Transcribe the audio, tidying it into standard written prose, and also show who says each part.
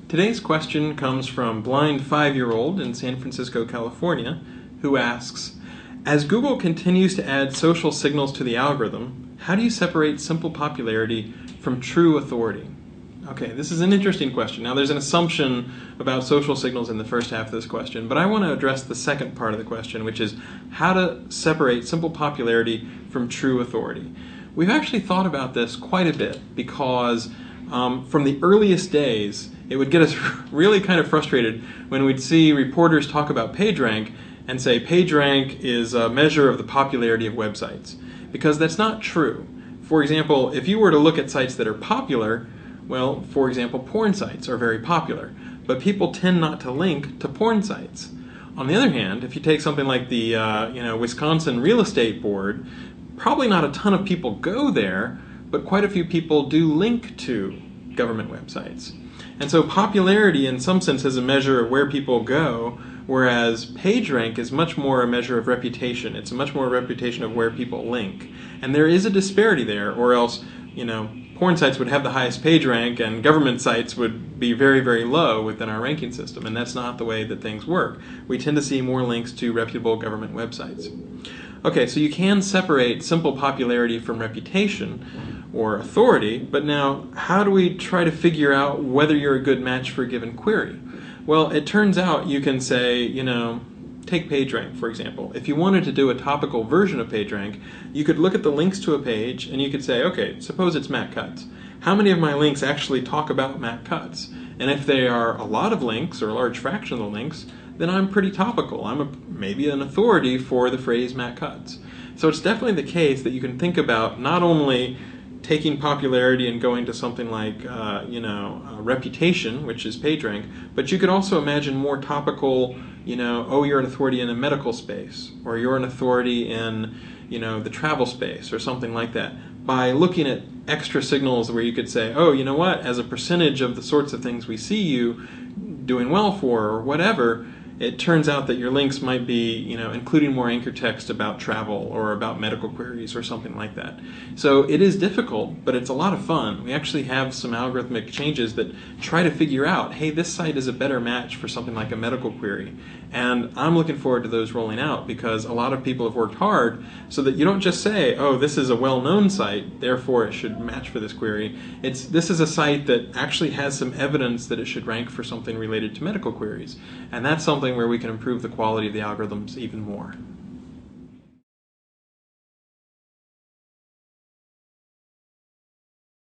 Speaker 1: Today's question comes from blind 5-year-old in San Francisco, California, who asks, as Google continues to add social signals to the algorithm, how do you separate simple popularity from true authority? Okay, this is an interesting question. Now, there's an assumption about social signals in the first half of this question, but I want to address the second part of the question, which is how to separate simple popularity from true authority. We've actually thought about this quite a bit because from the earliest days, it would get us really kind of frustrated when we'd see reporters talk about PageRank and say PageRank is a measure of the popularity of websites, because that's not true. For example, if you were to look at sites that are popular, well, for example, porn sites are very popular, but people tend not to link to porn sites. On the other hand, if you take something like the Wisconsin Real Estate Board, probably not a ton of people go there, but quite a few people do link to government websites. And so popularity in some sense is a measure of where people go, whereas PageRank is much more a measure of reputation. It's much more a reputation of where people link. And there is a disparity there, or else, porn sites would have the highest PageRank and government sites would be very, very low within our ranking system, and that's not the way that things work. We tend to see more links to reputable government websites. Okay, so you can separate simple popularity from reputation or authority, but now how do we try to figure out whether you're a good match for a given query? Well, it turns out you can say, take PageRank, for example. If you wanted to do a topical version of PageRank, you could look at the links to a page and you could say, okay, suppose it's Matt Cutts. How many of my links actually talk about Matt Cutts? And if they are a lot of links or a large fraction of the links, then I'm pretty topical. I'm maybe an authority for the phrase Matt Cutts. So it's definitely the case that you can think about not only taking popularity and going to something like, reputation, which is PageRank, but you could also imagine more topical, oh, you're an authority in the medical space, or you're an authority in, the travel space, or something like that. By looking at extra signals where you could say, oh, you know what, as a percentage of the sorts of things we see you doing well for, or whatever, it turns out that your links might be, including more anchor text about travel or about medical queries or something like that. So it is difficult, but it's a lot of fun. We actually have some algorithmic changes that try to figure out, hey, this site is a better match for something like a medical query. And I'm looking forward to those rolling out because a lot of people have worked hard so that you don't just say, oh, this is a well-known site, therefore it should match for this query. This is a site that actually has some evidence that it should rank for something related to medical queries. And that's something where we can improve the quality of the algorithms even more.